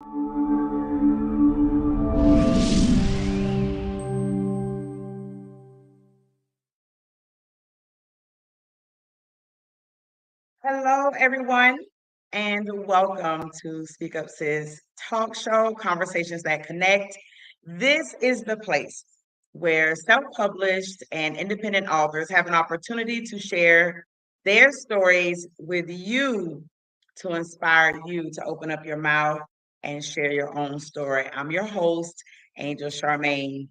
Hello, everyone, and welcome to Speak Up Sis Talk Show, Conversations That Connect. This is the place where self published and independent authors have an opportunity to share their stories with you to inspire you to open up your mouth and share your own story. I'm your host, Angel Charmaine.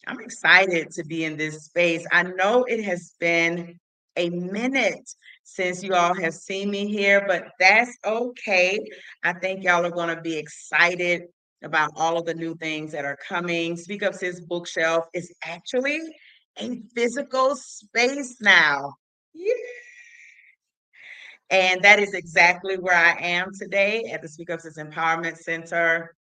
I'm excited to be in this space. I know it has been a minute since you all have seen me here, but that's okay. I think y'all are going to be excited about all of the new things that are coming. Speak Up Sis Bookshelf is actually a physical space now. Yeah. And that is exactly where I am today at the Speak Up Sis Empowerment Center,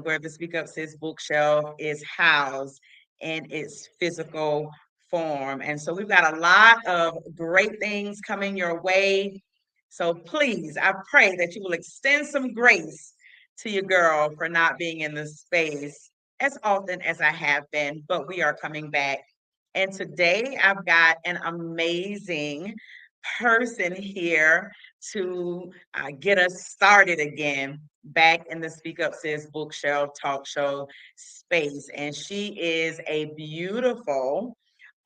where the Speak Up Sis Bookshelf is housed in its physical form. And so we've got a lot of great things coming your way. So please, I pray that you will extend some grace to your girl for not being in the space as often as I have been, but we are coming back. And today I've got an amazing person here to get us started again back in the Speak Up Sis Bookshelf Talk Show space. And she is a beautiful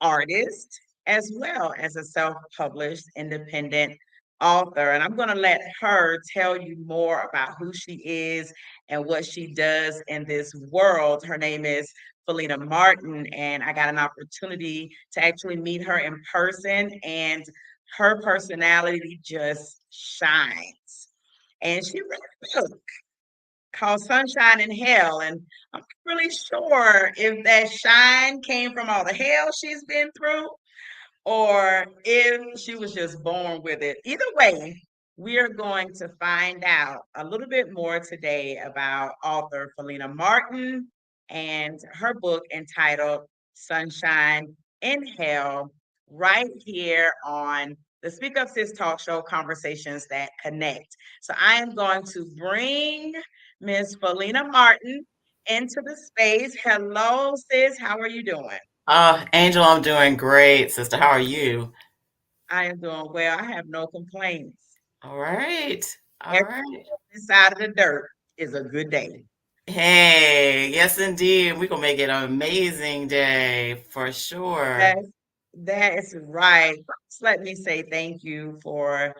artist as well as a self published independent author. And I'm going to let her tell you more about who she is and what she does in this world. Her name is Felina Martin, and I got an opportunity to actually meet her in person, and her personality just shines. And she wrote a book called Sunshine in Hell. And I'm not really sure if that shine came from all the hell she's been through or if she was just born with it. Either way, we are going to find out a little bit more today about author Felina Martin and her book entitled Sunshine in Hell, right here on the Speak Up Sis Talk Show, Conversations That Connect. So I am going to bring Miss Felina Martin into the space. Hello, sis. How are you doing? Angel, I'm doing great, sister. How are you? I am doing well. I have no complaints. All right. All Every right. this side of the dirt is a good day. Hey, yes, indeed. We're gonna make it an amazing day for sure. That's that is right. Just let me say thank you for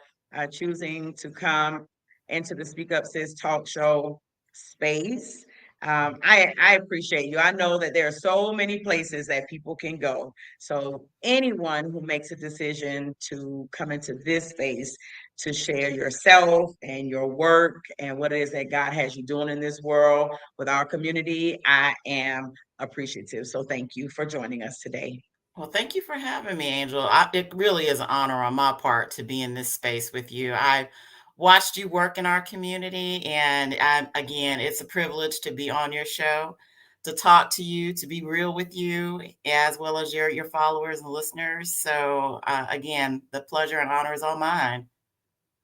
choosing to come into the Speak Up Sis Talk Show space. I appreciate you. I know that there are so many places that people can go. So anyone who makes a decision to come into this space to share yourself and your work and what it is that God has you doing in this world with our community, I am appreciative. So thank you for joining us today. Well, thank you for having me, Angel. It really is an honor on my part to be in this space with you. I watched you work in our community, and again, it's a privilege to be on your show, to talk to you, to be real with you, as well as your followers and listeners. So, again, the pleasure and honor is all mine.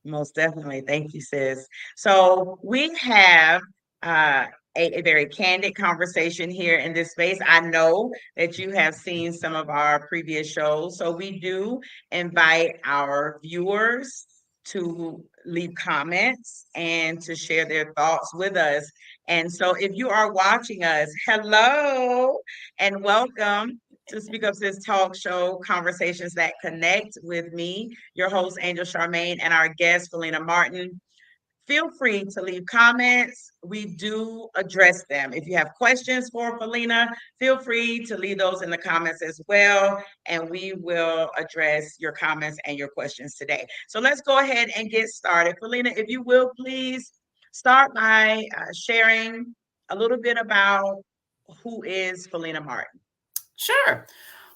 Most definitely. Thank you, sis. So we have uh, a very candid conversation here in this space. I know that you have seen some of our previous shows. So we do invite our viewers to leave comments and to share their thoughts with us. And so if you are watching us, hello and welcome to Speak Up Sis Talk Show, Conversations That Connect with me, your host, Angel Charmaine, and our guest, Felina Martin. Feel free to leave comments. We do address them. If you have questions for Felina, feel free to leave those in the comments as well, and we will address your comments and your questions today. So let's go ahead and get started. Felina, if you will, please start by sharing a little bit about who is Felina Martin. Sure.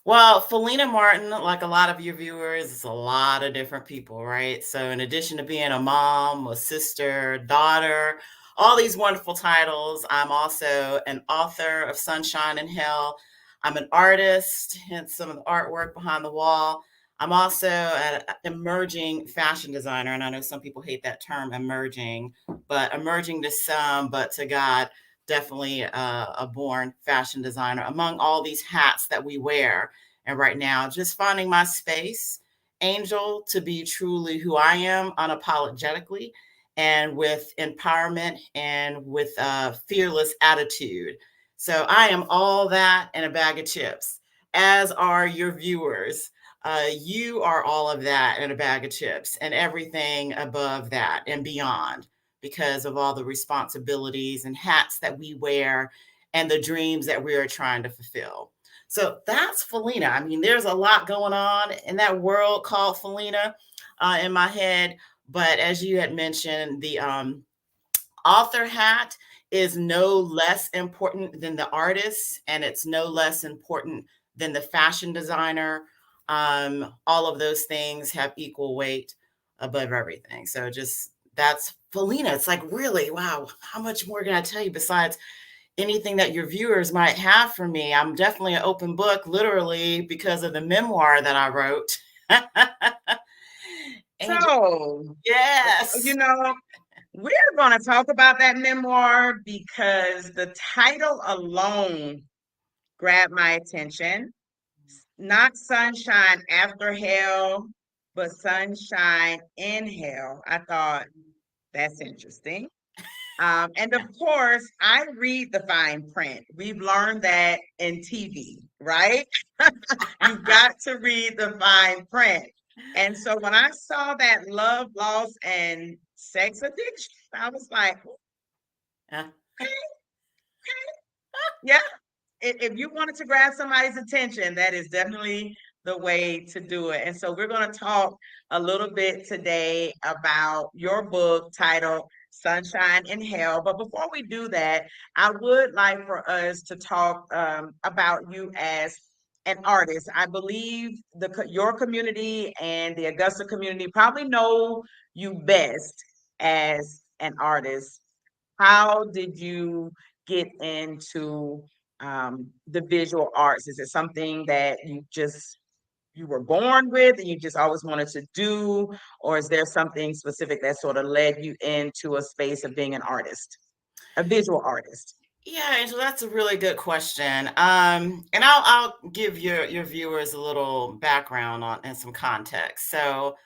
Well, Felina Martin, like a lot of your viewers, is a lot of different people, right? So, in addition to being a mom, a sister, daughter, all these wonderful titles, I'm also an author of Sunshine and Hell. I'm an artist, hence some of the artwork behind the wall. I'm also an emerging fashion designer, and I know some people hate that term, emerging, but emerging to some, but to God, definitely a born fashion designer. Among all these hats that we wear, and right now, just finding my space, Angel, to be truly who I am, unapologetically, and with empowerment and with a fearless attitude. So I am all that and a bag of chips, as are your viewers. You are all of that and a bag of chips and everything above that and beyond, because of all the responsibilities and hats that we wear and the dreams that we are trying to fulfill. So that's Felina. I mean, there's a lot going on in that world called Felina in my head. But as you had mentioned, the author hat is no less important than the artist, and it's no less important than the fashion designer. All of those things have equal weight above everything. So just that's Felina. It's like, really, wow, how much more can I tell you besides anything that your viewers might have for me? I'm definitely an open book, literally, because of the memoir that I wrote. Angel, So, yes. you know, we're going to talk about that memoir because the title alone grabbed my attention. Not Sunshine After Hell, but Sunshine in Hell. I thought that's interesting. And of course, I read the fine print. We've learned that in TV, right? You've got to read the fine print. And so when I saw that love, loss, and sex addiction, I was like, Yeah. okay, yeah, if you wanted to grab somebody's attention, that is definitely the way to do it. And so we're going to talk a little bit today about your book titled Sunshine in Hell. But before we do that, I would like for us to talk about you as an artist. I believe your community and the Augusta community probably know you best as an artist. How did you get into the visual arts? Is it something that you were born with and you just always wanted to do, or is there something specific that sort of led you into a space of being an artist, a visual artist? Yeah, Angela, that's a really good question. And I'll give your viewers a little background on and some context. So,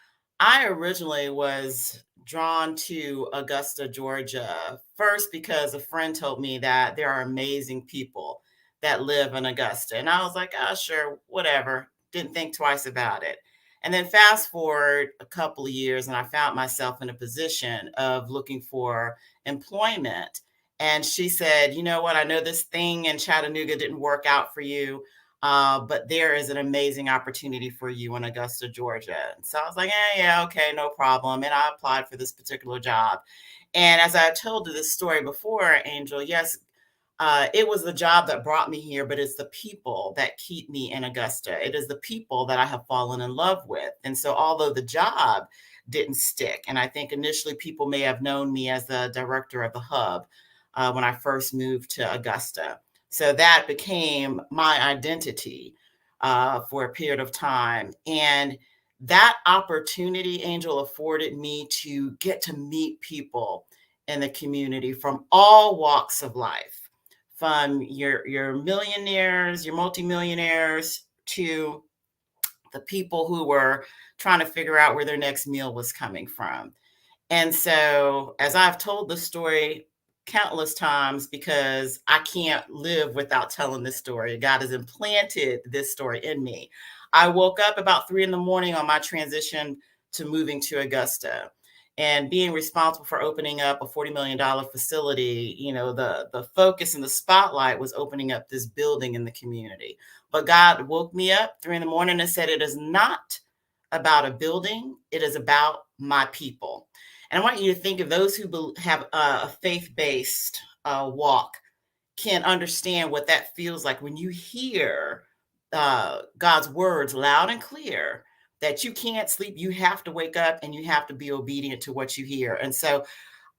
I originally was drawn to Augusta, Georgia, first because a friend told me that there are amazing people that live in Augusta, and I was like, "Oh, sure, whatever." Didn't think twice about it. And then fast forward a couple of years, and I found myself in a position of looking for employment, and she said, "You know what? I know this thing in Chattanooga didn't work out for you, but there is an amazing opportunity for you in Augusta, Georgia." And so I was like, yeah, okay, no problem. And I applied for this particular job. And as I told you this story before, Angel, yes, it was the job that brought me here, but it's the people that keep me in Augusta. It is the people that I have fallen in love with. And so, although the job didn't stick, and I think initially people may have known me as the director of the hub when I first moved to Augusta. So that became my identity for a period of time. And that opportunity, Angel, afforded me to get to meet people in the community from all walks of life, from your millionaires, your multimillionaires, to the people who were trying to figure out where their next meal was coming from. And so, as I've told this story countless times, because I can't live without telling this story, God has implanted this story in me. I woke up about 3 in the morning on my transition to moving to Augusta and being responsible for opening up a $40 million facility. You know, the focus and the spotlight was opening up this building in the community. But God woke me up 3 in the morning and said, "It is not about a building, it is about my people." And I want you to think of those who have a faith based walk can understand what that feels like when you hear God's words loud and clear, that you can't sleep. You have to wake up and you have to be obedient to what you hear. And so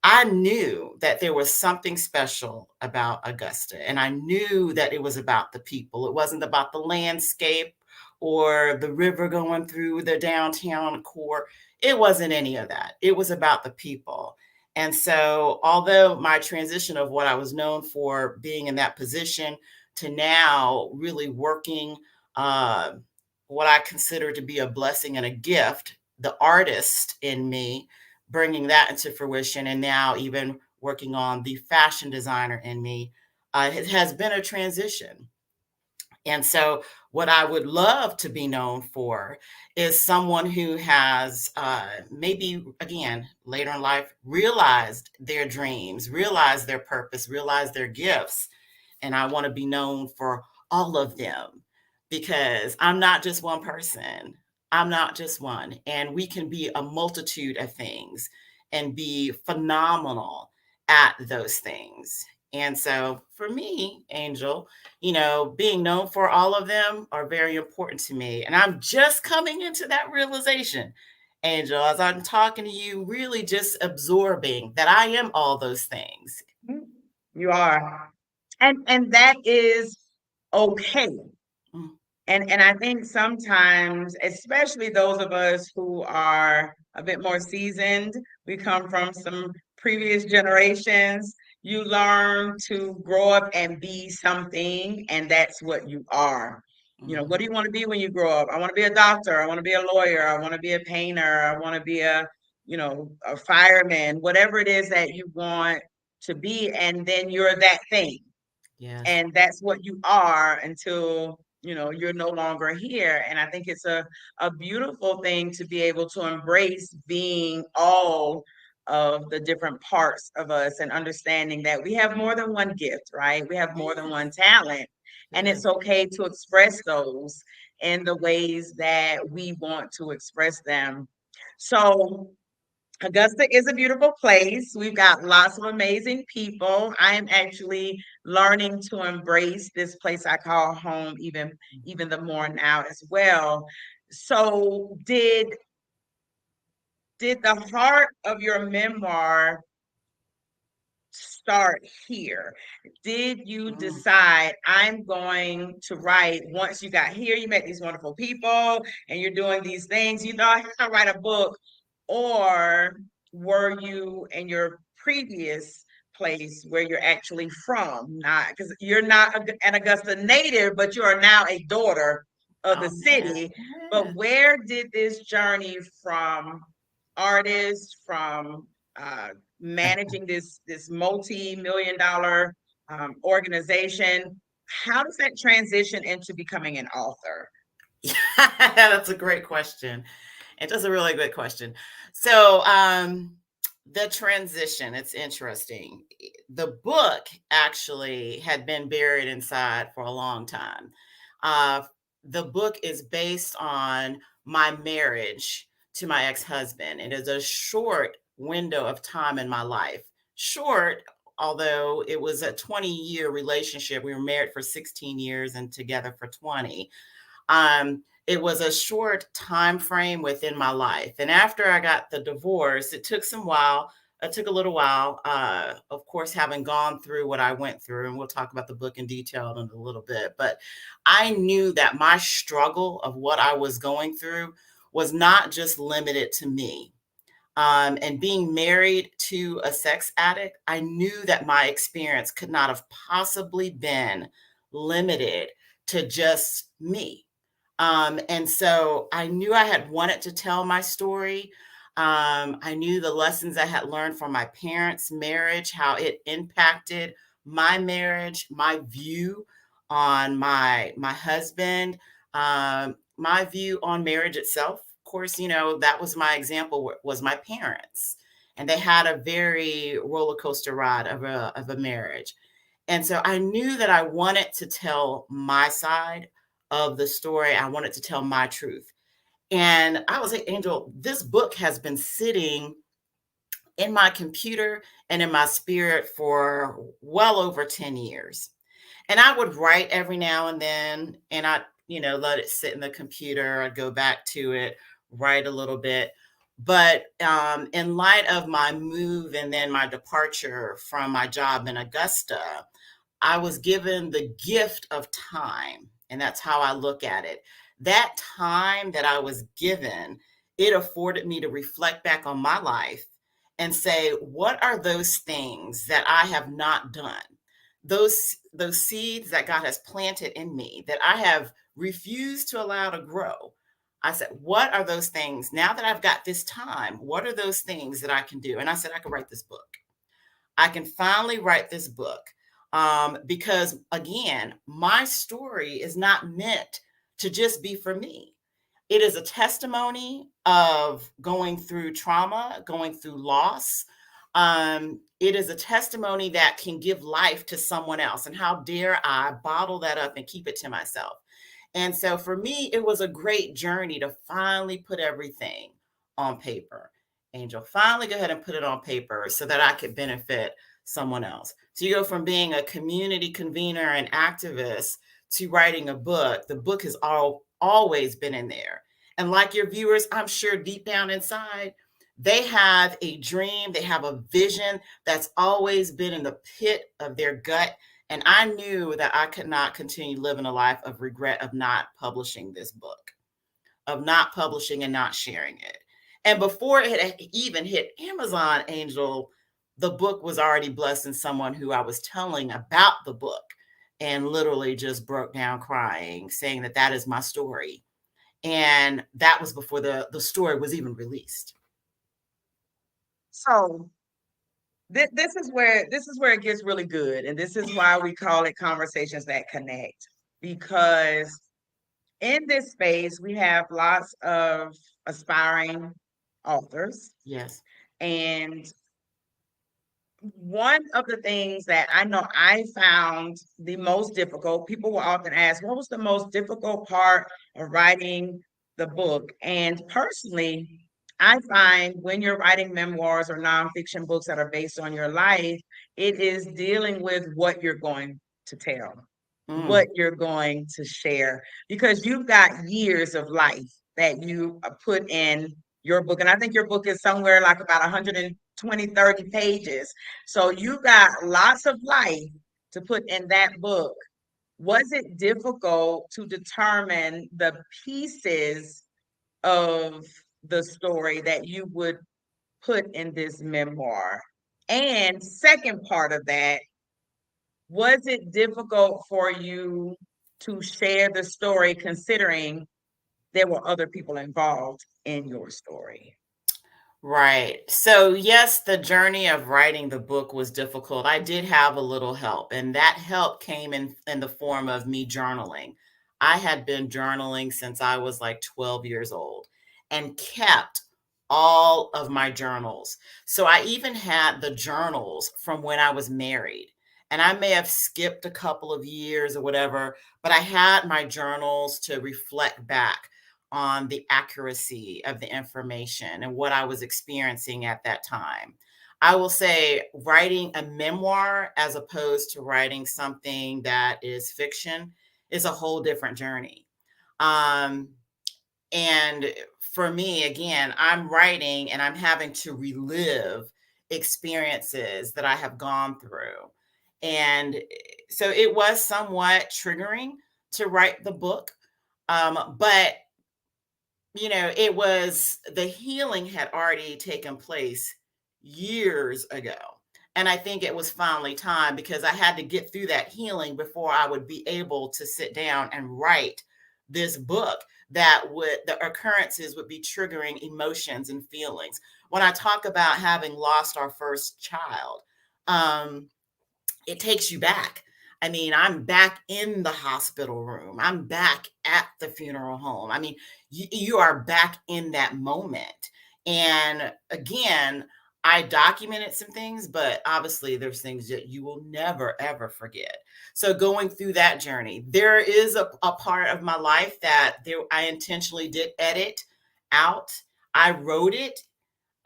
I knew that there was something special about Augusta, and I knew that it was about the people. It wasn't about the landscape or the river going through the downtown core. It wasn't any of that. It was about the people. And so, although my transition of what I was known for being in that position to now really working uh, what I consider to be a blessing and a gift, the artist in me, bringing that into fruition, and now even working on the fashion designer in me, it has been a transition. And so, what I would love to be known for is someone who has maybe, again, later in life, realized their dreams, realized their purpose, realized their gifts. And I want to be known for all of them because I'm not just one person. I'm not just one. And we can be a multitude of things and be phenomenal at those things. And so, for me, Angel, being known for all of them are very important to me. And I'm just coming into that realization, Angel, as I'm talking to you, really just absorbing that I am all those things. Mhm. You are. And that is okay. Mm, And I think sometimes, especially those of us who are a bit more seasoned, we come from some previous generations, you learn to grow up and be something, and that's what you are. What do mhm. you want to be when you grow up? I want to be a doctor, I want to be a lawyer, I want to be a painter, I want to be a fireman, whatever it is that you want to be, and then you're that thing, Yes. and that's what you are until you're no longer here. And I think it's a beautiful thing to be able to embrace being all of the different parts of us, and understanding that we have more than one gift, right? We have more than one Yes. talent, and Yes. it's okay to express those in the ways that we want to express them. So Augusta is a beautiful place. We've got lots of amazing people. I am actually learning to embrace this place I call home even the more now as well. So did the heart of your memoir start here? Did you Mm. decide I'm going to write, once you got here, you met these wonderful people and you're doing these things, I have to write a book? Or were you in your previous place where you're actually from? Not because you're not an Augusta native, but you are now a daughter of the Oh, man. city. But Yeah. where did this journey from artist, from managing this multi-million dollar organization, how does that transition into becoming an author? That's a great question. It is a really good question. So, the transition, it's interesting. The book actually had been buried inside for a long time. Uh, the book is based on my marriage to my ex-husband. It is a short window of time in my life. Short, although it was a 20-year relationship. We were married for 16 years and together for 20. It was a short time frame within my life. And after I got the divorce, it took a little while, of course, having gone through what I went through, and we'll talk about the book in detail in a little bit. But I knew that my struggle of what I was going through was not just limited to me. And being married to a sex addict, I knew that my experience could not have possibly been limited to just me. And so I knew I had wanted to tell my story. I knew the lessons I had learned from my parents' marriage, how it impacted my marriage, my view on my husband, my view on marriage itself. Of course, that was my example was my parents, and they had a very roller coaster ride of a marriage. And so I knew that I wanted to tell my side of the story. I wanted to tell my truth. And I was like, Angel, this book has been sitting in my computer and in my spirit for well over 10 years. And I would write every now and then, and let it sit in the computer. I'd go back to it, write a little bit. But in light of my move and then my departure from my job in Augusta, I was given the gift of time. And that's how I look at it. That time that I was given, it afforded me to reflect back on my life and say, what are those things that I have not done? Those seeds that God has planted in me that I have refused to allow to grow. I said, what are those things now that I've got this time? What are those things that I can do? And I said, I could write this book. I can finally write this book. Because again, my story is not meant to just be for me. It is a testimony of going through trauma, going through loss. It is a testimony that can give life to someone else. And how dare I bottle that up and keep it to myself? And so for me, it was a great journey to finally put everything on paper. Angel, finally go ahead and put it on paper so that I could benefit someone else. So you go from being a community convener and activist to writing a book. The book has always been in there. And like your viewers, I'm sure deep down inside, they have a dream, they have a vision that's always been in the pit of their gut. And I knew that I could not continue living a life of regret of not publishing this book, of not publishing and not sharing it. And before it had even hit Amazon, Angel, the book was already blessing someone who I was telling about the book and literally just broke down crying, saying that that is my story. And that was before the story was even released. So this is where it gets really good, and this is why we call it conversations that connect. Because in this space, we have lots of aspiring authors, Yes. and one of the things that I know I found the most difficult, people will often ask, what was the most difficult part of writing the book? And personally, I find when you're writing memoirs or nonfiction books that are based on your life, it is dealing with what you're going to tell, Mm, what you're going to share, because you've got years of life that you put in your book. And I think your book is somewhere like about 120, 30 pages. So you got lots of life to put in that book. Was it difficult to determine the pieces of the story that you would put in this memoir? And second part of that, was it difficult for you to share the story considering there were other people involved in your story? right. So, yes, the journey of writing the book was difficult. I did have a little help, and that help came in the form of me journaling. I had been journaling since I was like 12 years old and kept all of my journals. So, I even had the journals from when I was married. And I may have skipped a couple of years or whatever, but I had my journals to reflect back on the accuracy of the information and what I was experiencing at that time. I will say writing a memoir as opposed to writing something that is fiction is a whole different journey. Um, and for me, again, I'm writing and I'm having to relive experiences that I have gone through. And so it was somewhat triggering to write the book. But it was the healing had already taken place years ago. And I think it was finally time because I had to get through that healing before I would be able to sit down and write this book that would, the occurrences would be triggering emotions and feelings. When I talk about having lost our first child, um, it takes you back. I mean, I'm back in the hospital room. I'm back at the funeral home. I mean, you are back in that moment. And again, I documented some things, but obviously there's things that you will never ever forget. So going through that journey, there is a part of my life that I intentionally did edit out. I wrote it,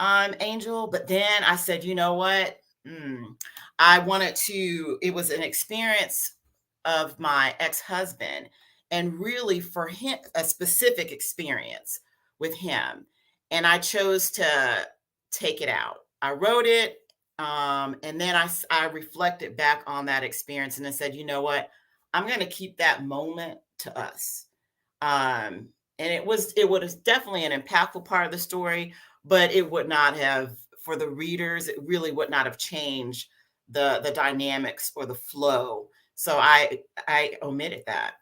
Angel. But then I said, you know what? I wanted to, it was an experience of my ex-husband and really for him, a specific experience with him. And I chose to take it out. I wrote it. And then I reflected back on that experience and I said, you know what? I'm going to keep that moment to us. Um, and it was definitely an impactful part of the story, but it would not have, for the readers, it really would not have changed the dynamics or the flow. So I omitted that.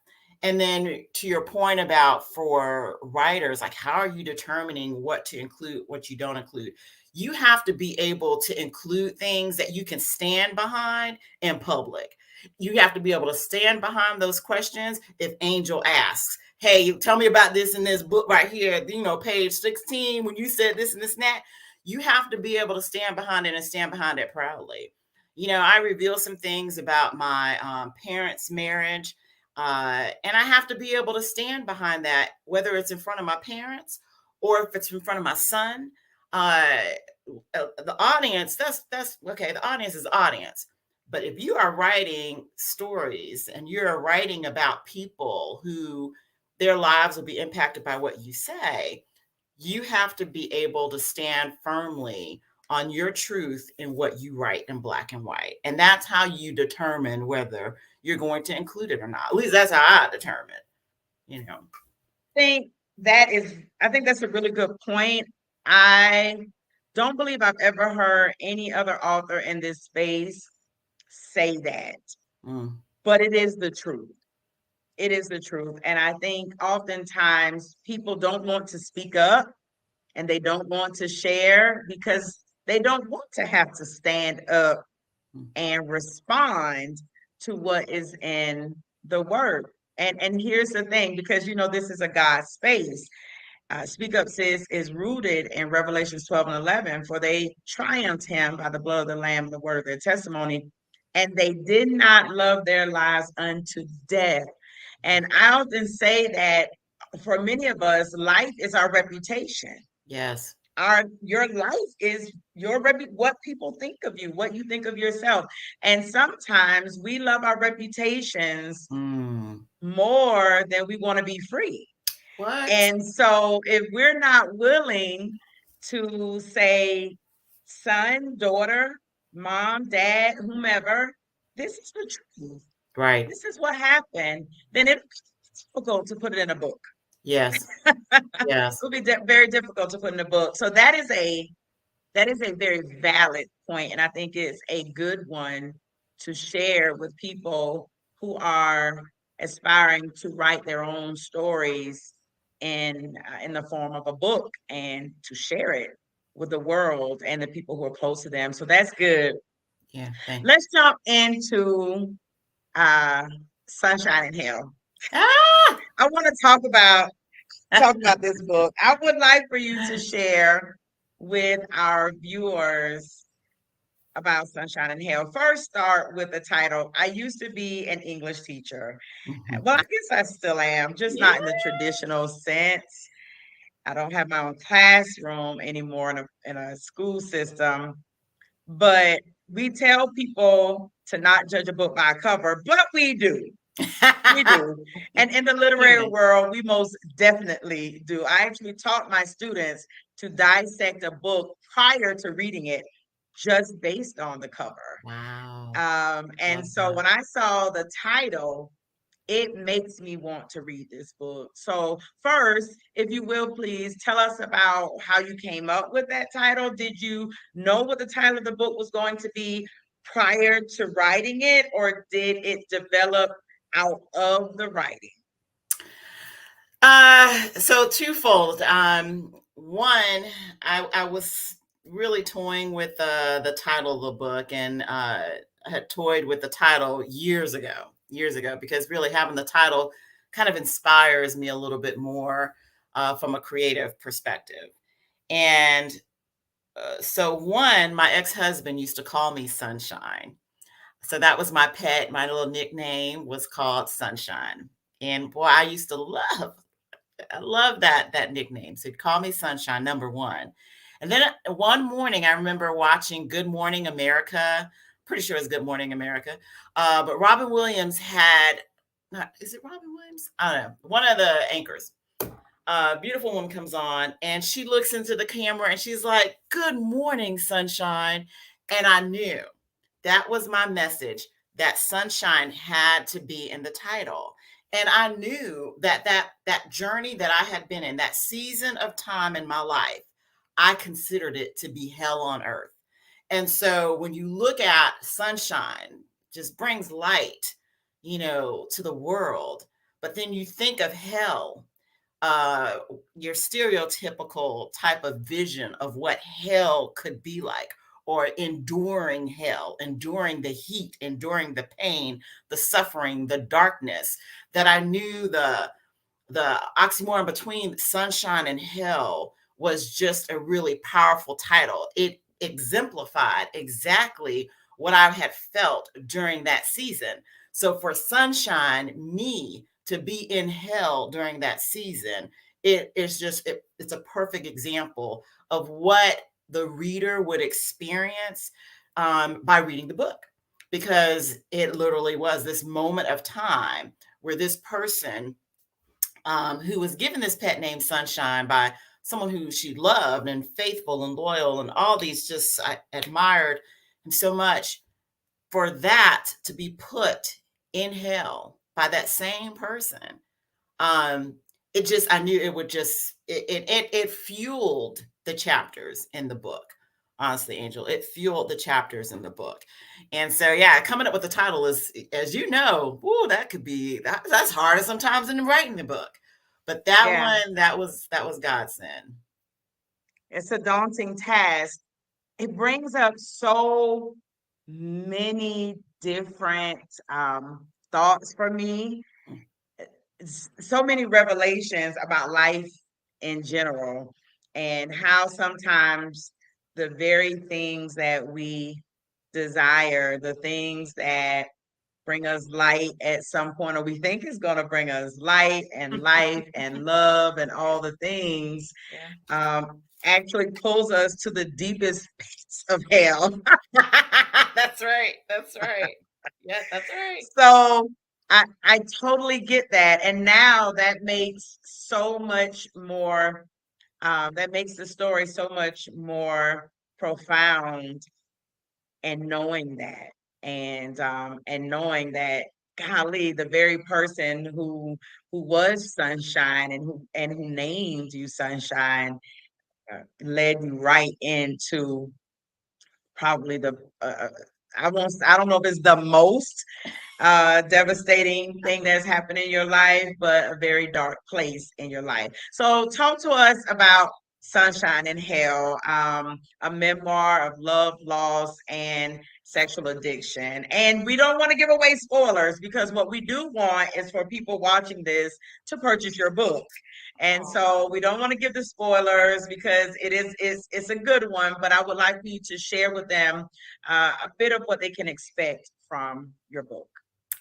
And then to your point about for writers, like how are you determining what to include, what you don't include? You have to be able to include things that you can stand behind in public. You have to be able to stand behind those questions if Angel asks, hey, tell me about this in this book right here, page 16, when you said this and this and that. You have to be able to stand behind it and stand behind it proudly. I reveal some things about my parents' marriage, and I have to be able to stand behind that, whether it's in front of my parents or if it's in front of my son. Uh, the audience, that's okay. The audience is the audience. But if you are writing stories and you're writing about people who their lives will be impacted by what you say, you have to be able to stand firmly on your truth in what you write in black and white. And that's how you determine whether you're going to include it or not. At least that's how I determine, you know. think I think that's a really good point. I don't believe I've ever heard any other author in this space say that, Mm, but it is the truth. It is the truth. And I think oftentimes people don't want to speak up and they don't want to share because they don't want to have to stand up mm. and respond to what is in the word. And here's the thing, because this is a God space. Speak Up Sis is rooted in Revelations 12 and 11, for they triumphed him by the blood of the Lamb and the word of their testimony, and they did not love their lives unto death. And I often say that for many of us, life is our reputation. Yes. Your life is what people think of you, what you think of yourself. And sometimes we love our reputations Mm. more than we want to be free. What? And so if we're not willing to say, son, daughter, mom, dad, whomever, this is the truth, Right. this is what happened, then it's difficult to put it in a book. Yes. Yes. It'll be very difficult to put in a book. So that is a very valid point, and I think it's a good one to share with people who are aspiring to write their own stories in the form of a book and to share it with the world and the people who are close to them. So that's good. Yeah. Thank Let's jump into uh, Sunshine and Hell. Ah! I want to talk about this book. I would like for you to share with our viewers about Sunshine and Hell. First, start with the title. I used to be an English teacher. Mhm. Well, I guess I still am, just Yeah. not in the traditional sense. I don't have my own classroom anymore in a school system, but we tell people to not judge a book by a cover, but we do. We do. And in the literary Human. world, we most definitely do. I actually taught my students to dissect a book prior to reading it just based on the cover. Wow. And Love so that. when I saw the title, it makes me want to read this book. So, first, if you will, please tell us about how you came up with that title. Did you know what the title of the book was going to be prior to writing it, or did it develop out of the writing? So twofold. One, I was really toying with the title of the book, and I had toyed with the title years ago, because really having the title kind of inspires me a little bit more from a creative perspective. And so, one, my ex husband used to call me Sunshine. So that was my pet. My little nickname was called Sunshine. And boy, I love that nickname. So he'd call me Sunshine, number one. And then one morning, I remember watching Good Morning America. Pretty sure it's Good Morning America. But Robin Williams had, is it Robin Williams? I don't know. One of the anchors. Beautiful woman comes on and she looks into the camera and she's like, "Good morning, Sunshine." And I knew that was my message, that sunshine had to be in the title. And I knew that that journey that I had been in, that season of time in my life, I considered it to be hell on earth. And so when you look at sunshine, just brings light, to the world. But then you think of hell, uh, your stereotypical type of vision of what hell could be like, or enduring hell, enduring the heat, enduring the pain, the suffering, the darkness, that I knew the oxymoron between sunshine and hell was just a really powerful title. It exemplified exactly what I had felt during that season. So for sunshine, me to be in hell during that season, it's a perfect example of what the reader would experience by reading the book, because it literally was this moment of time where this person, who was given this pet name Sunshine by someone who she loved and faithful and loyal and all these, just I admired him so much, for that to be put in hell by that same person. um it just, I knew it would just, it fueled the chapters in the book. Honestly, Angel, it fueled the chapters in the book. And so yeah, coming up with the title is, as you know, ooh, that could be that's harder sometimes than writing the book. But that Yeah, one, that was godsend. it's a daunting task. It brings up so many different thoughts for me, so many revelations about life in general, and how sometimes the very things that we desire, the things that bring us light at some point, or we think is going to bring us light and life and love and all the things, Yeah. actually pulls us to the deepest pits of hell. That's right. That's right. Yeah, that's right. So I totally get that. And now that makes so much more, that makes the story so much more profound, and knowing that, and knowing that, golly, the very person who was Sunshine, and who named you Sunshine, led you right into probably the, I don't know if it's the most devastating thing that's happened in your life, but a very dark place in your life. So, talk to us about Sunshine in Hell, a memoir of love, loss, and sexual addiction. And we don't want to give away spoilers, because what we do want is for people watching this to purchase your book. And Oh. so we don't want to give the spoilers, because it's a good one, but I would like for you to share with them a bit of what they can expect from your book.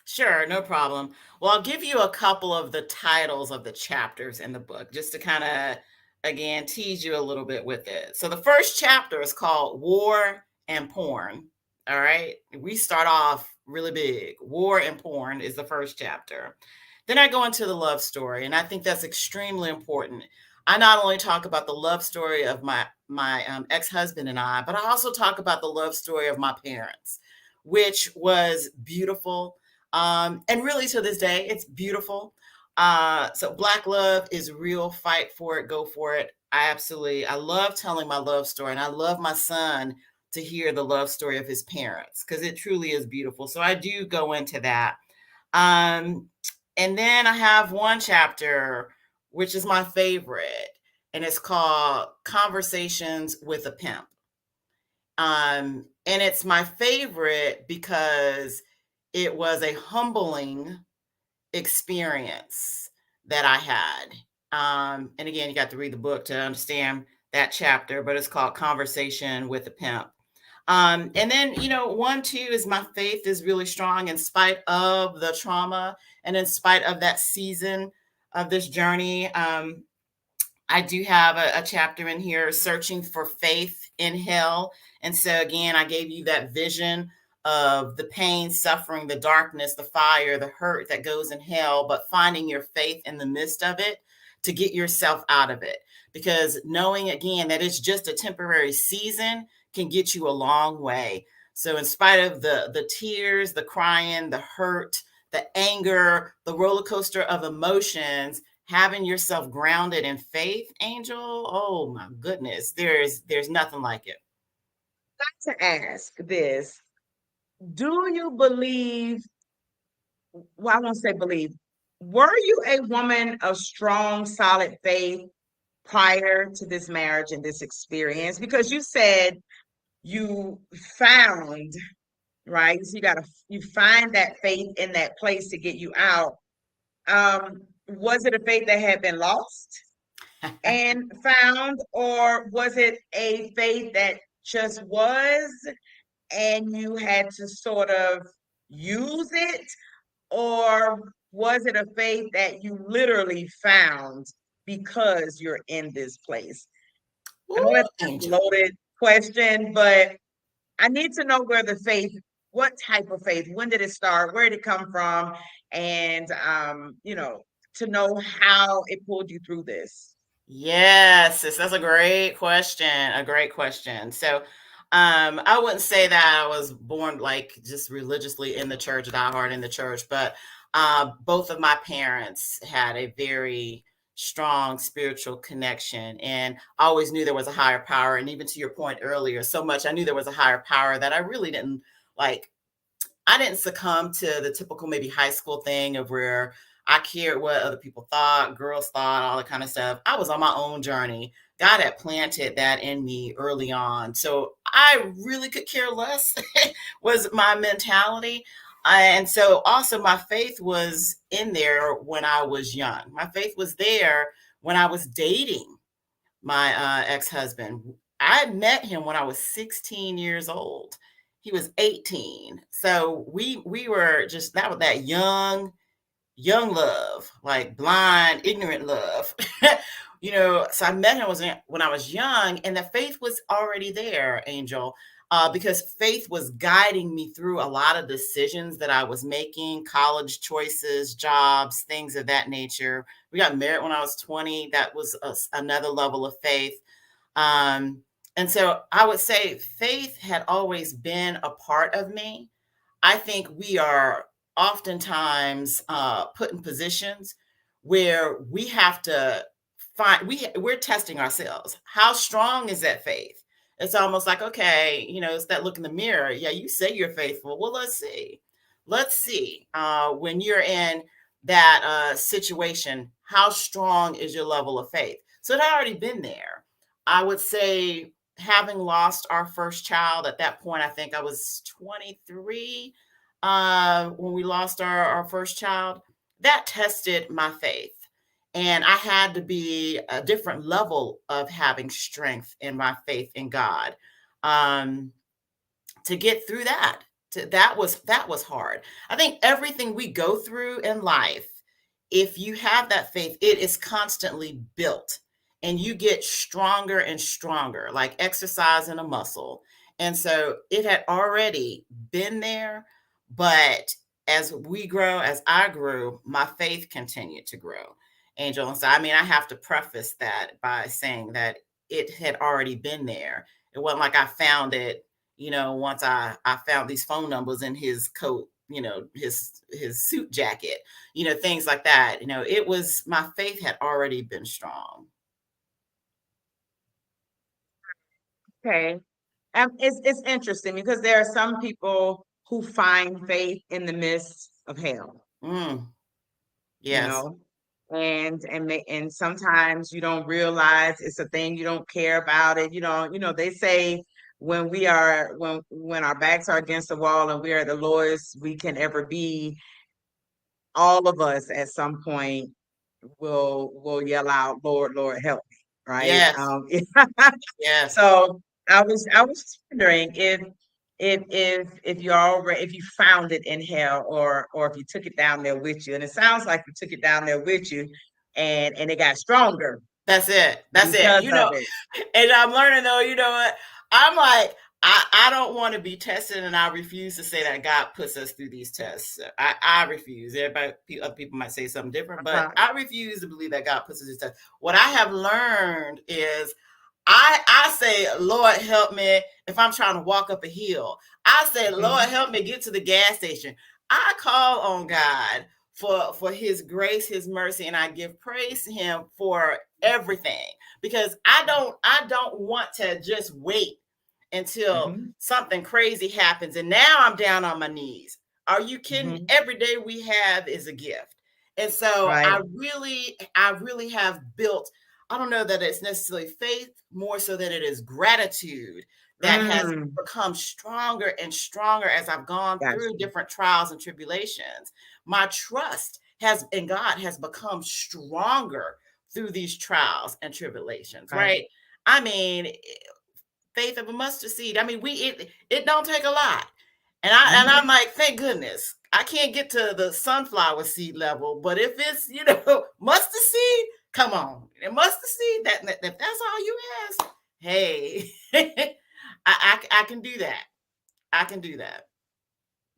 Sure, no problem. Well, I'll give you a couple of the titles of the chapters in the book just to kind of, again, tease you a little bit with it. So the first chapter is called War and Porn. All right. We start off really big. War and Porn is the first chapter. Then I go into the love story, and I think that's extremely important. I not only talk about the love story of my ex-husband and I, but I also talk about the love story of my parents, which was beautiful, and really to this day, it's beautiful. So Black love is real. Fight for it. Go for it. I love telling my love story, and I love my son to hear the love story of his parents, because it truly is beautiful. So I do go into that. Um, and then I have one chapter, which is my favorite, and it's called Conversations with a Pimp. And it's my favorite because it was a humbling experience that I had. And again, you got to read the book to understand that chapter, but it's called Conversation with a Pimp. And then, one, two is my faith is really strong in spite of the trauma and in spite of that season of this journey. I do have a chapter in here, Searching for Faith in Hell. And so, again, I gave you that vision of the pain, suffering, the darkness, the fire, the hurt that goes in hell, but finding your faith in the midst of it to get yourself out of it. Because knowing, again, that it's just a temporary season can get you a long way. So, in spite of the tears, the crying, the hurt the anger, the roller coaster of emotions, having yourself grounded in faith, Angel. Oh my goodness, there's nothing like it. To ask this, do you believe, well, I won't say believe, were you a woman of strong, solid faith prior to this marriage and this experience? Because you said you found, right? So you find that faith in that place to get you out. Was it a faith that had been lost and found, or was it a faith that just was and you had to sort of use it? Or was it a faith that you literally found because you're in this place? I know Ooh, that's a Angel. loaded question, but I need to know where the faith, what type of faith, when did it start, where did it come from, and to know how it pulled you through this. Yes, that's a great question. A great question. So, I wouldn't say that I was born like just religiously in the church, diehard in the church, but both of my parents had a very strong spiritual connection, and I always knew there was a higher power. And even to your point earlier, so much I knew there was a higher power that I really didn't like I didn't succumb to the typical maybe high school thing of where I cared what other people thought, girls thought, all that kind of stuff. I was on my own journey. God had planted that in me early on. So I really could care less, was my mentality. And so also my faith was in there when I was young. My faith was there when I was dating my ex-husband. I met him when I was 16 years old. He was 18. So we were just that was that young love, like blind, ignorant love. So I met him when I was young, and the faith was already there, Angel, because faith was guiding me through a lot of decisions that I was making, college choices, jobs, things of that nature. We got married when I was 20. That was another level of faith. Um, and so I would say faith had always been a part of me. I think we are oftentimes put in positions where we have to we're testing ourselves. How strong is that faith? It's almost like, okay, it's that look in the mirror. Yeah, you say you're faithful. Well, let's see. Let's see. When you're in that situation, how strong is your level of faith? So it had already been there. I would say, having lost our first child at that point, I think I was 23 when we lost our first child. That tested my faith. And I had to be a different level of having strength in my faith in God. Um, to get through that. That was hard. I think everything we go through in life, if you have that faith, it is constantly built and you get stronger and stronger, like exercising a muscle. And so it had already been there, but as we grow, as I grew, my faith continued to grow. Angel. And so, I mean, I have to preface that by saying that it had already been there. It wasn't like I found it, once I found these phone numbers in his coat, his suit jacket, things like that. It was my faith had already been strong. Okay. It's interesting because there are some people who find faith in the midst of hell, Mm, you yes, know, and sometimes you don't realize it's a thing, you don't care about it. They say when our backs are against the wall and we are at the lowest we can ever be, all of us at some point will yell out, Lord, Lord, help me, right? yes, yes. So I was wondering if you found it in hell, or if you took it down there with you. And it sounds like you took it down there with you, and it got stronger That's it. That's it. because of it. And I'm learning though, you know what? I'm like, I don't want to be tested, and I refuse to say that God puts us through these tests. I refuse. Other people might say something different, but Okay. I refuse to believe that God puts us through these tests. What I have learned is I say, Lord, help me if I'm trying to walk up a hill. I say, Lord, Mhm. help me get to the gas station. I call on God for his grace, his mercy, and I give praise to him for everything, because I don't want to just wait until Mhm, something crazy happens and now I'm down on my knees. Are you kidding? mhm. Every day we have is a gift. And so Right. I really have built, I don't know that it's necessarily faith, more so that it is gratitude that has Mm, become stronger and stronger as I've gone got through you. different trials and tribulations. My trust has in God has become stronger through these trials and tribulations, Right. right? I mean, faith of a mustard seed. I mean, it don't take a lot. And I'm Mhm. like, thank goodness. I can't get to the sunflower seed level, but if it's, mustard seed, come on. And mustard seed, if that's all you ask, hey, I can do that. I can do that.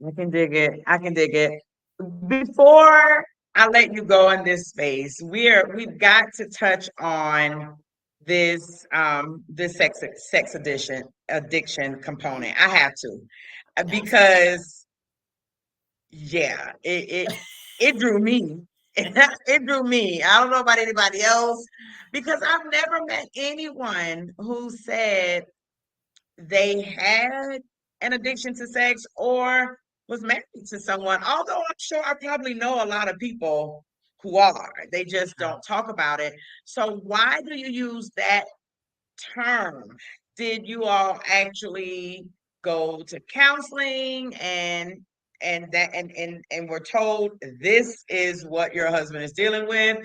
I can dig it. I can dig it. Before I let you go in this space, we've got to touch on this sex addiction component. I have to. Absolutely. Because yeah, it drew me. It drew me. I don't know about anybody else because I've never met anyone who said they had an addiction to sex or was married to someone. Although I'm sure I probably know a lot of people who are, they just don't talk about it. So, why do you use that term? Did you all actually go to counseling and were told this is what your husband is dealing with?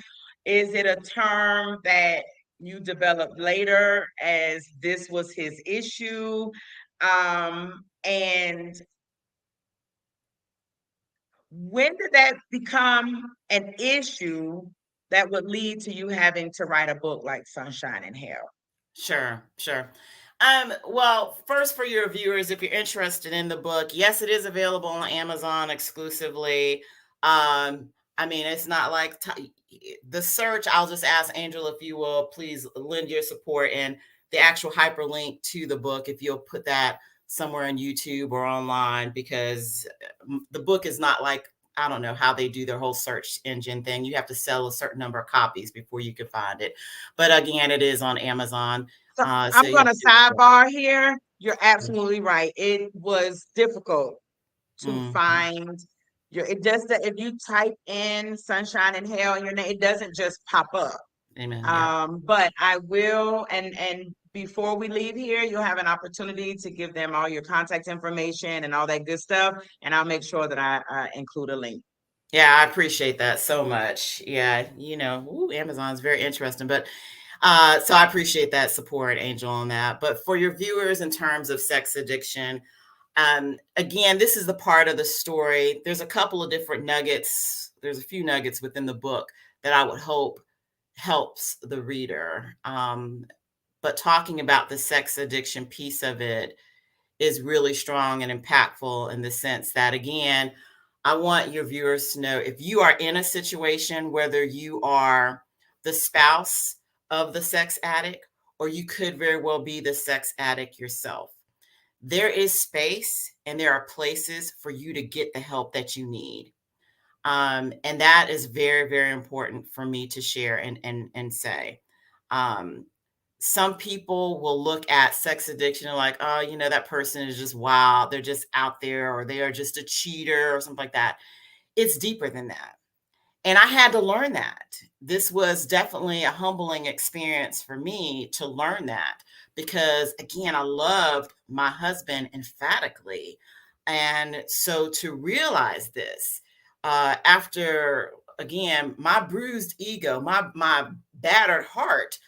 Is it a term that you developed later as this was his issue? And when did that become an issue that would lead to you having to write a book like Sunshine and Hell? Sure, sure. Well, first for your viewers, if you're interested in the book, yes, it is available on Amazon exclusively. I mean, it's not like the search. I'll just ask Angel if you will please lend your support and the actual hyperlink to the book, if you'll put that somewhere on YouTube or online, because the book is not like, I don't know how they do their whole search engine thing. You have to sell a certain number of copies before you can find it. But again, it is on Amazon. So So I'm you going have to to. sidebar here. You're absolutely right. It was difficult to Mhm. find your. It does that if you type in Sunshine and Hell in your name, it doesn't just pop up. Amen. Yeah. But I will, and before we leave here, you'll have an opportunity to give them all your contact information and all that good stuff, and I'll make sure that I include a link. Yeah, I appreciate that so much. Yeah, Amazon's very interesting, but so I appreciate that support, Angel, on that. But for your viewers, in terms of sex addiction, again, this is the part of the story. There's a couple of different nuggets. There's a few nuggets within the book that I would hope helps the reader. But talking about the sex addiction piece of it is really strong and impactful, in the sense that, again, I want your viewers to know, if you are in a situation, whether you are the spouse of the sex addict or you could very well be the sex addict yourself, there is space and there are places for you to get the help that you need. And that is very, very important for me to share and say. Um, some people will look at sex addiction and like, oh, that person is just wild. They're just out there, or they are just a cheater or something like that. It's deeper than that. And I had to learn that. This was definitely a humbling experience for me to learn that, because, again, I loved my husband emphatically. And so to realize this, after, again, my bruised ego, my battered heart,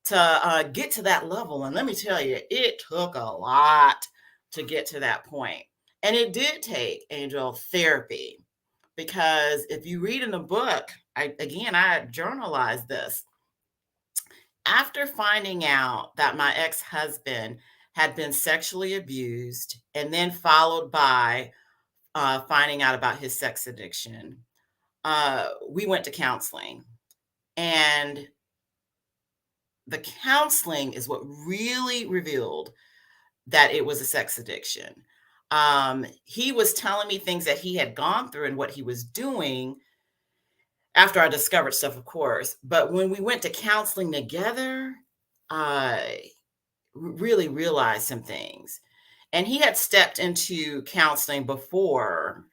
to get to that level. And let me tell you, it took a lot to get to that point. And it did take, Angel, therapy, because if you read in the book, I journalized this. After finding out that my ex-husband had been sexually abused, and then followed by finding out about his sex addiction, we went to counseling. And the counseling is what really revealed that it was a sex addiction. He was telling me things that he had gone through and what he was doing after I discovered stuff, of course. But when we went to counseling together, I really realized some things. And he had stepped into counseling before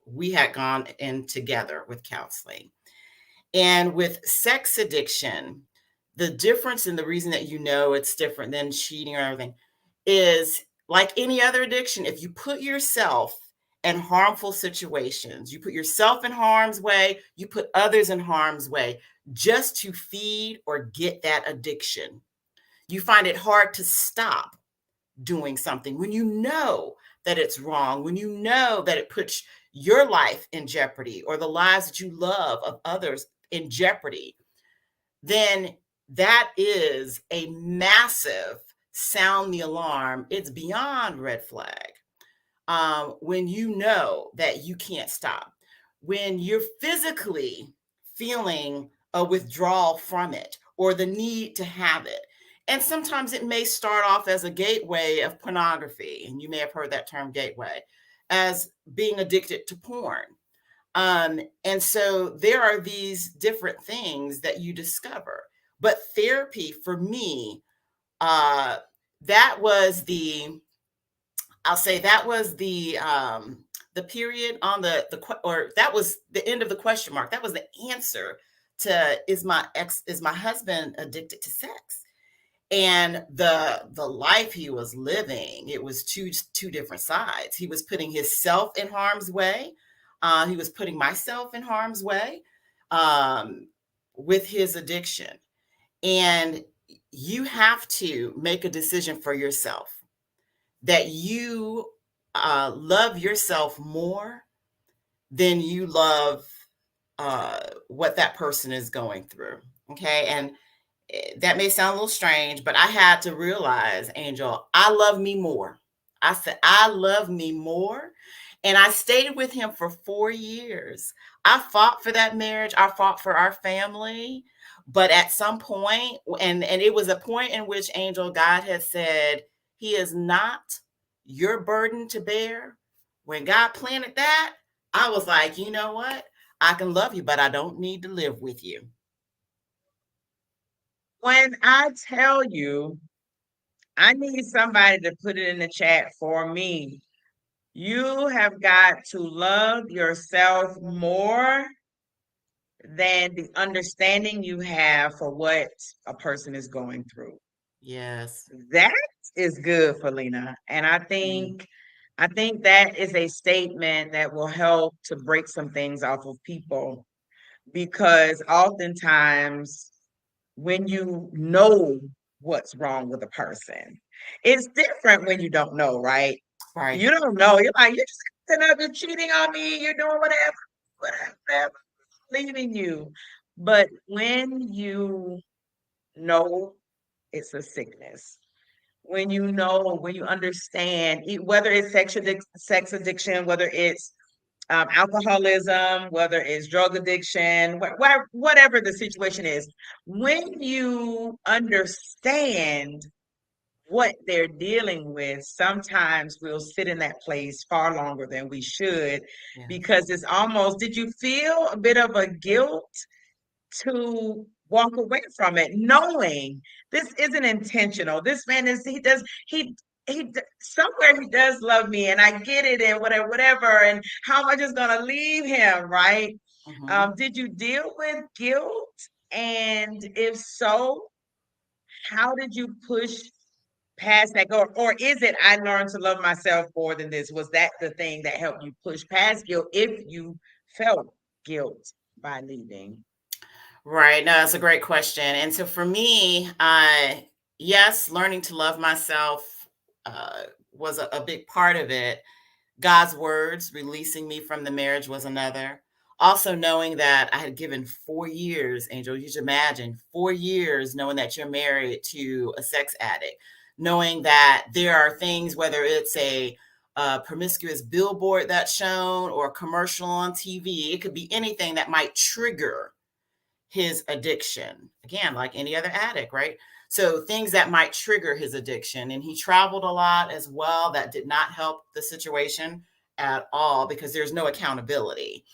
we had gone in together with counseling. And with sex addiction, the difference and the reason that it's different than cheating or everything is like any other addiction. If you put yourself in harmful situations, you put yourself in harm's way, you put others in harm's way just to feed or get that addiction, you find it hard to stop doing something when you know that it's wrong, when you know that it puts your life in jeopardy or the lives that you love of others in jeopardy. Then that is a massive sound the alarm. It's beyond red flag. When you know that you can't stop, when you're physically feeling a withdrawal from it or the need to have it. And sometimes it may start off as a gateway of pornography, and you may have heard that term gateway, as being addicted to porn. And so there are these different things that you discover. But therapy for me, uh, that was the I'll say that was the period on or that was the end of the question mark. That was the answer to is my husband addicted to sex? And the life he was living, it was two different sides. He was putting himself in harm's way. He was putting myself in harm's way um, with his addiction. And you have to make a decision for yourself that you love yourself more than you love what that person is going through. Okay. And that may sound a little strange, but I had to realize, Angel, I love me more. I said, I love me more. And I stayed with him for 4 years. I fought for that marriage. I fought for our family. But at some point, and it was a point in which, Angel, God had said, he is not your burden to bear. When God planted that, I was like, you know what? I can love you, but I don't need to live with you. When I tell you, I need somebody to put it in the chat for me. You have got to love yourself more than the understanding you have for what a person is going through. Yes. That is good, Felina. And Mm. I think that is a statement that will help to break some things off of people because oftentimes when you know what's wrong with a person, it's different when you don't know, right? Right. You don't know. You're like, you're just acting up, you're cheating on me, you're doing whatever, leaving you. But when you know it's a sickness, when you know, when you understand, whether it's sex addiction, whether it's alcoholism, whether it's drug addiction, whatever the situation is, when you understand what they're dealing with, sometimes we'll sit in that place far longer than we should Yes. because it's almost, did you feel a bit of a guilt to walk away from it, knowing this isn't intentional? This man is, somewhere he does love me and I get it and whatever, and how am I just gonna leave him, right? Hmm. Did you deal with guilt? And if so, how did you push past that goal? Or is it I learned to love myself more than this? Was that the thing that helped you push past guilt if you felt guilt by leaving? Right. No, that's a great question. And so for me, yes, learning to love myself was a big part of it. God's words releasing me from the marriage was another. Also, knowing that I had given 4 years, Angel, you should imagine 4 years knowing that you're married to a sex addict, knowing that there are things, whether it's a promiscuous billboard that's shown or a commercial on TV, it could be anything that might trigger his addiction. Again, like any other addict, right? So things that might trigger his addiction. And he traveled a lot as well. That did not help the situation at all because there's no accountability.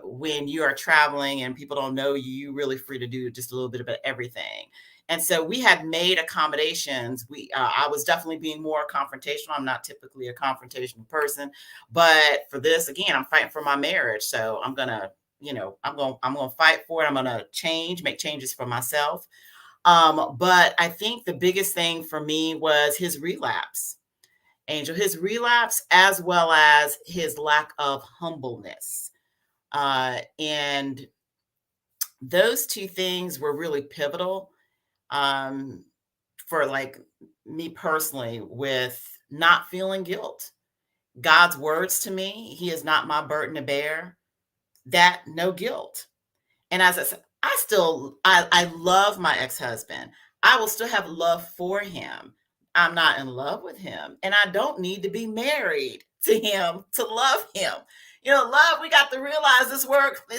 When you are traveling and people don't know you, you're really free to do just a little bit of everything. And so we had made accommodations. I was definitely being more confrontational. I'm not typically a confrontational person, but for this, again, I'm fighting for my marriage. So I'm gonna, I'm gonna fight for it. I'm gonna make changes for myself. But I think the biggest thing for me was his relapse, Angel, his relapse, as well as his lack of humbleness. And those two things were really pivotal, um, for like me personally, with not feeling guilt. God's words to me, He is not my burden to bear. That no guilt. And as I said, I love my ex-husband. I will still have love for him. I'm not in love with him, and I don't need to be married to him to love him. Love, we got to realize this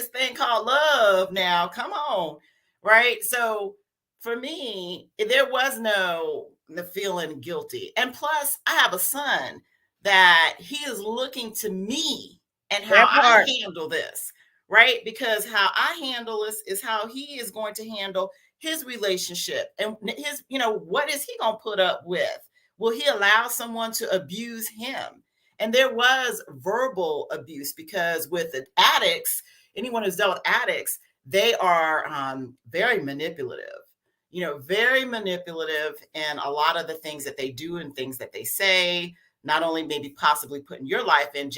thing called love now. Come on. Right? So for me, there was no the feeling guilty. And plus, I have a son that he is looking to me and how That I part. handle this, right? Because how I handle this is how he is going to handle his relationship and what is he going to put up with? Will he allow someone to abuse him? And there was verbal abuse because with the addicts, anyone who's dealt with addicts, they are very manipulative. Very manipulative in a lot of the things that they do and things that they say, not only maybe possibly putting your life in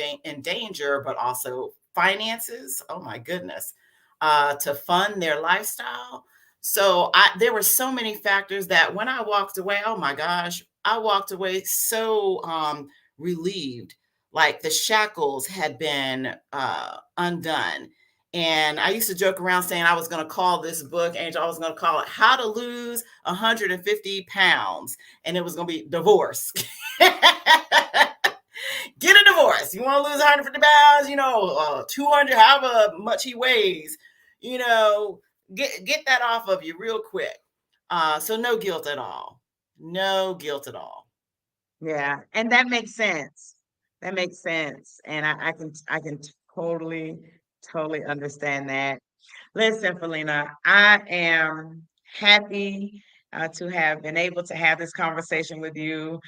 danger, but also finances. Oh my goodness, to fund their lifestyle. So there were so many factors that when I walked away, oh my gosh, I walked away so relieved, like the shackles had been undone. And I used to joke around saying I was going to call this book, Angel, I was going to call it How to Lose 150 Pounds. And it was going to be divorce. Get a divorce. You want to lose 150 pounds, 200, however much he weighs, you know, get that off of you real quick. So no guilt at all. No guilt at all. Yeah, and that makes sense. That makes sense, and I can totally totally understand that. Listen, Felina, I am happy to have been able to have this conversation with you.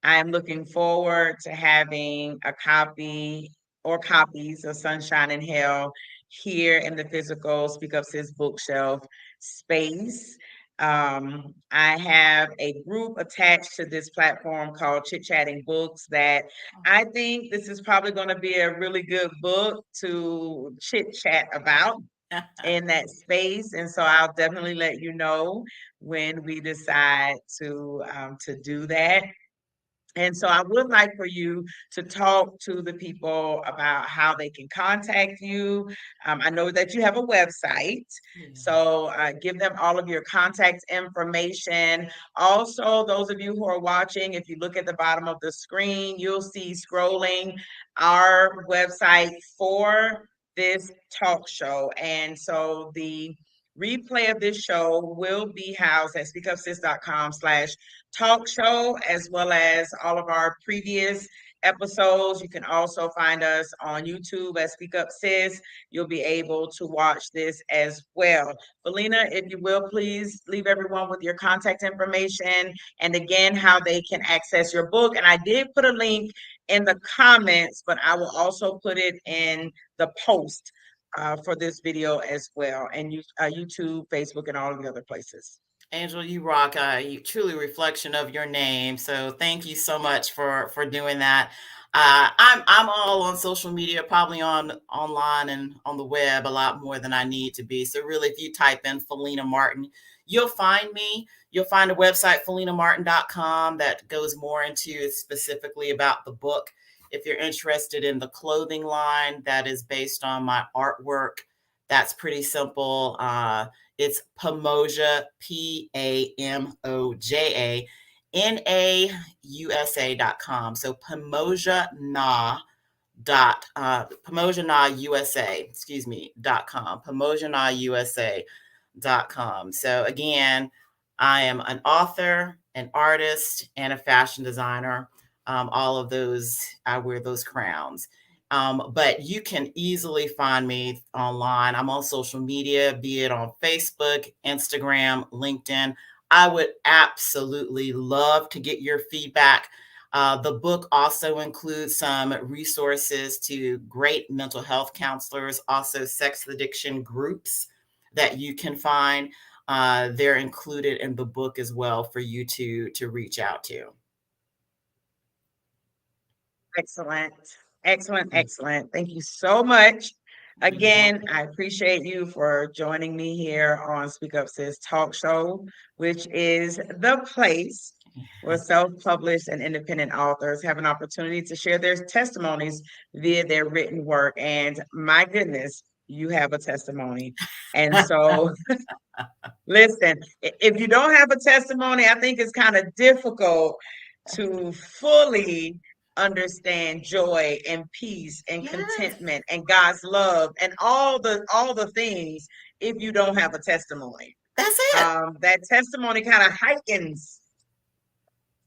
I am looking forward to having a copy or copies of Sunshine and Hell here in the physical Speak Up Sis bookshelf space. I have a group attached to this platform called Chit Chatting Books that I think this is probably going to be a really good book to chit chat about in that space. And so I'll definitely let you know when we decide to do that. And so I would like for you to talk to the people about how they can contact you. I know that you have a website, Yeah. so give them all of your contact information. Also, those of you who are watching, if you look at the bottom of the screen, you'll see scrolling our website for this talk show. And so the replay of this show will be housed at speakupsis.com/talk show, as well as all of our previous episodes. You can also find us on YouTube at Speak Up Sis. You'll be able to watch this as well. Felina, if you will, please leave everyone with your contact information and again, how they can access your book. And I did put a link in the comments, but I will also put it in the post for this video as well, and YouTube, Facebook, and all of the other places. Angel, you rock. You truly reflection of your name. So thank you so much for doing that. I'm all on social media, probably online and on the web a lot more than I need to be. So really, if you type in Felina Martin, you'll find me. You'll find a website, FelinaMartin.com, that goes more into specifically about the book. If you're interested in the clothing line that is based on my artwork, that's pretty simple. It's Pamoja, PAMOJANAUSA.com. So Pamoja.com. So again, I am an author, an artist, and a fashion designer. All of those, I wear those crowns. But you can easily find me online. I'm on social media, be it on Facebook, Instagram, LinkedIn. I would absolutely love to get your feedback. The book also includes some resources to great mental health counselors, also sex addiction groups that you can find. They're included in the book as well for you to reach out to. Excellent. Excellent. Excellent. Thank you so much. You're Again, welcome. I appreciate you for joining me here on Speak Up Sis Talk Show, which is the place where self-published and independent authors have an opportunity to share their testimonies via their written work. And my goodness, you have a testimony. And so listen, if you don't have a testimony, I think it's kind of difficult to fully understand joy and peace and Yes, contentment and God's love and all the things if you don't have a testimony. that's it. That testimony kind of heightens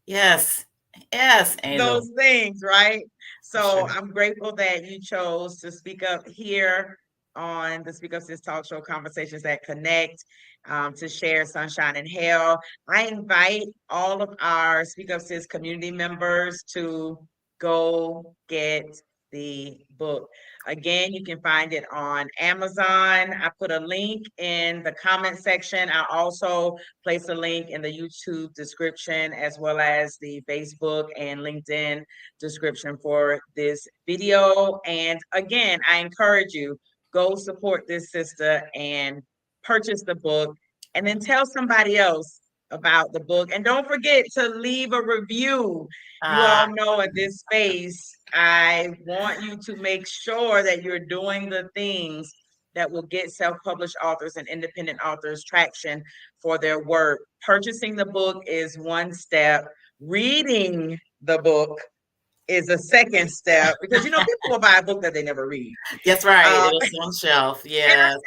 Yes, yes, Angel, those things, right? for So sure. I'm grateful that you chose to speak up here on the Speak Up Sis Talk Show Conversations that Connect, to share Sunshine and Hell. I invite all of our Speak Up Sis community members to go get the book. Again, you can find it on Amazon. I put a link in the comment section. I also place a link in the YouTube description as well as the Facebook and LinkedIn description for this video. And again, I encourage you, go support this sister and purchase the book and then tell somebody else about the book. And don't forget to leave a review. You Uh, all know in this space, I want you to make sure that you're doing the things that will get self-published authors and independent authors traction for their work. Purchasing the book is one step. Reading the book is a second step because people will buy a book that they never read. that's right. Um, It'll sit on the shelf. and Yes.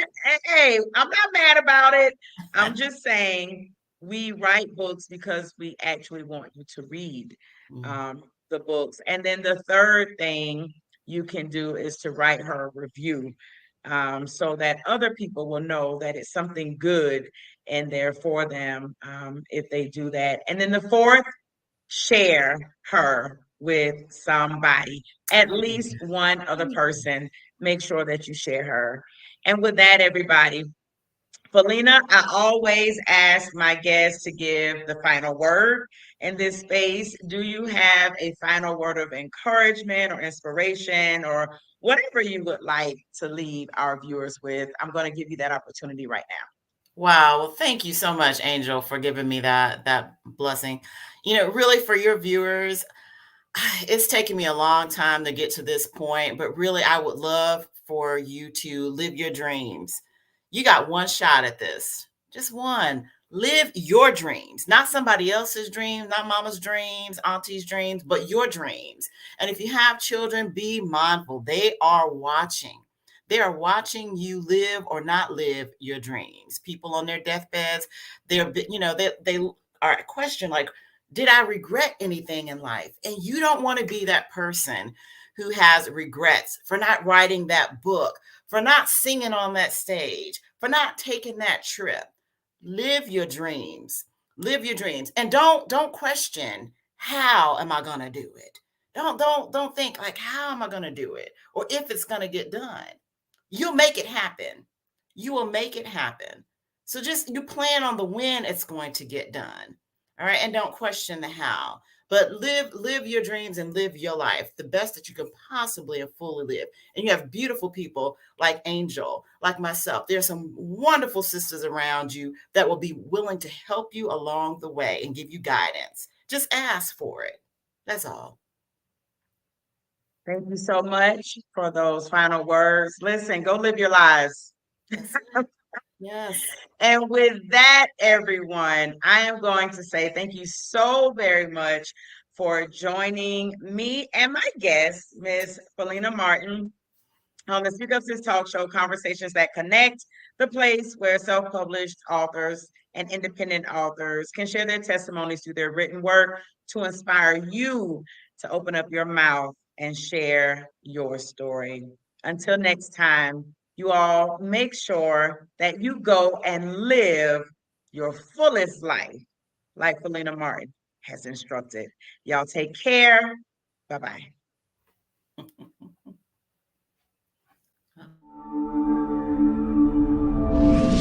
hey, I'm not mad about it. I'm just saying we write books because we actually want you to read Mm. um, the books. And then the third thing you can do is to write her a review, so that other people will know that it's something good in there for them, if they do that. And then the fourth, share her with somebody, at least one other person. Make sure that you share her. And with that, everybody, Felina, I always ask my guests to give the final word in this space. Do you have a final word of encouragement or inspiration or whatever you would like to leave our viewers with? I'm going to give you that opportunity right now. Wow. Well, thank you so much, Angel, for giving me that blessing. Really for your viewers, it's taken me a long time to get to this point, but really, I would love for you to live your dreams. You got one shot at this, just one. Live your dreams, not somebody else's dreams, not mama's dreams, auntie's dreams, but your dreams. And if you have children, be mindful. They are watching. They are watching you live or not live your dreams. People on their deathbeds, they are questioning like, did I regret anything in life? And you don't want to be that person who has regrets for not writing that book, for not singing on that stage, for not taking that trip. Live your dreams. Live your dreams. And don't question, how am I going to do it? Don't think like, how am I going to do it, or if it's going to get done. You'll make it happen. You will make it happen. So just you plan on the when it's going to get done. All right. And don't question the how. But live your dreams and live your life the best that you can possibly and fully live. And you have beautiful people like Angel, like myself. There's some wonderful sisters around you that will be willing to help you along the way and give you guidance. Just ask for it. That's all. Thank you so much for those final words. Listen, go live your lives. That's it. Yes. And with that, everyone, I am going to say thank you so very much for joining me and my guest, Miss Felina Martin, On the Speak Up Sis Talk Show, conversations that connect, the place where self published authors and independent authors can share their testimonies through their written work to inspire you to open up your mouth and share your story. Until next time, you all make sure that you go and live your fullest life, like Felina Martin has instructed. Y'all take care. Bye bye.